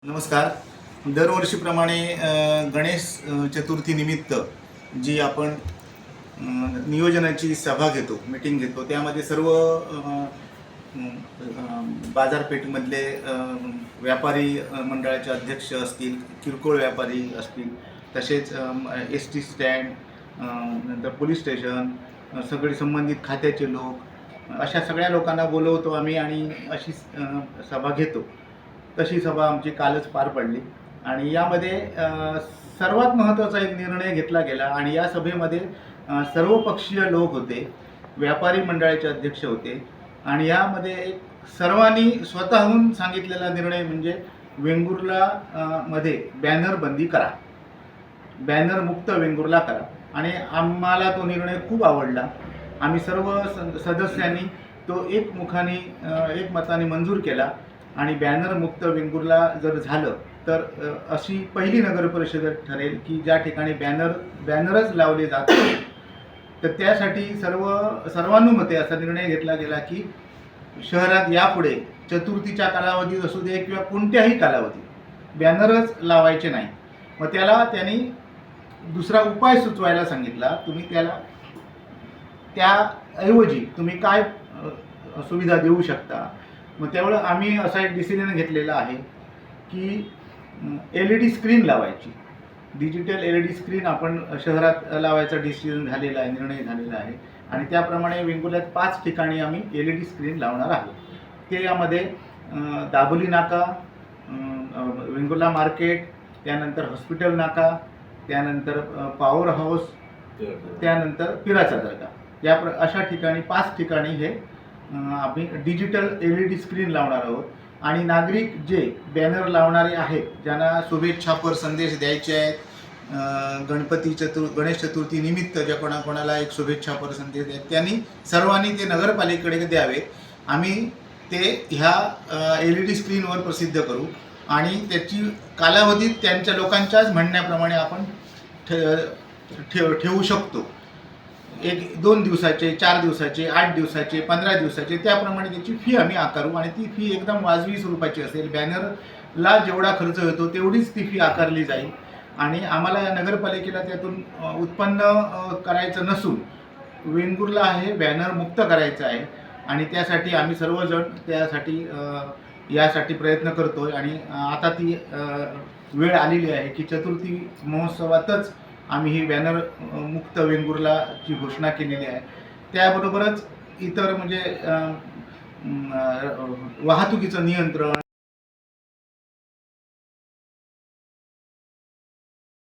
नमस्कार. दरवर्षीप्रमाणे गणेश चतुर्थीनिमित्त जी आपण नियोजनाची सभा घेतो, मीटिंग घेतो, त्यामध्ये सर्व बाजारपेठेमधले व्यापारी मंडळाचे अध्यक्ष असतील, किरकोळ व्यापारी असतील, तसेच ST स्टँड, नंतर पोलीस स्टेशन, सगळे संबंधित खात्याचे लोक, अशा सगळ्या लोकांना बोलवतो आम्ही आणि अशी सभा घेतो. तशी सभा आमची कालच पार पडली आणि यामध्ये सर्वात महत्त्वाचा एक निर्णय घेतला गेला आणि या सभेमध्ये सर्वपक्षीय लोक होते, व्यापारी मंडळाचे अध्यक्ष होते आणि यामध्ये एक सर्वांनी स्वतःहून सांगितलेला निर्णय म्हणजे वेंगुर्ला मध्ये बॅनर बंदी करा, बॅनर मुक्त वेंगुर्ला करा. आणि आम्हाला तो निर्णय खूप आवडला. आम्ही सर्व सदस्यांनी तो एकमताने मंजूर केला आणि बॅनर मुक्त वेंगुर्ला जर झालं तर अशी पहिली नगर परिषद ठरेल की ज्या ठिकाणी बॅनरच लावले जातात. तर त्यासाठी सर्वानुमते असा निर्णय घेतला गेला की शहरात यापुढे चतुर्थीच्या कालावधीत असू दे किंवा कोणत्याही कालावधीत बॅनरच लावायचे नाही. मग त्यांनी दुसरा उपाय सुचवायला सांगितला. तुम्ही त्याऐवजी तुम्ही काय सुविधा देऊ शकता. मग त्यामुळे आम्ही असा एक डिसिजन घेतलेला आहे की LED स्क्रीन लावायची, डिजिटल LED स्क्रीन आपण शहरात लावायचा डिसिजन झालेला आहे, निर्णय झालेला आहे. आणि त्याप्रमाणे वेंगुर्ल्यात 5 ठिकाणी आम्ही LED स्क्रीन लावणार आहोत. ते यामध्ये दाभोली नाका, वेंगुर्ला मार्केट, त्यानंतर हॉस्पिटल नाका, त्यानंतर पॉवर हाऊस, त्यानंतर पिराचा दर्गा, अशा ठिकाणी 5 ठिकाणी हे आम्ही डिजिटल LED स्क्रीन लावणार आहोत. आणि नागरिक जे बॅनर लावणारे आहेत, ज्यांना शुभेच्छापर संदेश द्यायचे आहेत, गणेश चतुर्थी निमित्त ज्या कोणाला एक शुभेच्छापर संदेश द्यायचे, त्यांनी सर्वांनी ते नगरपालिकेकडे द्यावे. आम्ही ते ह्या LED स्क्रीनवर प्रसिद्ध करू आणि त्याची कालावधीत त्यांच्या लोकांच्याच म्हणण्याप्रमाणे आपण ठेवू शकतो. 1-2 दिवसाचे, 4 दिवसाचे, 8 दिवसाचे, 15 दिवसाचे, त्याप्रमाणे त्याची फी आम्ही आकारू आणि ती फी एकदम वाजवी स्वरूपाची असेल. बॅनरला जेवढा खर्च होतो तेवढीच ती फी आकारली जाईल आणि आम्हाला या नगरपालिकेला त्यातून उत्पन्न करायचं नसून वेंगुर्ला हे बॅनर मुक्त करायचं आहे आणि त्यासाठी आम्ही सर्वजण यासाठी प्रयत्न करतोय. आणि आता ती वेळ आलेली आहे की चतुर्थी महोत्सवातच आम्ही ही बॅनर मुक्त वेंगुर्लाची घोषणा केलेली आहे. त्याबरोबरच इतर म्हणजे वाहतुकीचं नियंत्रण,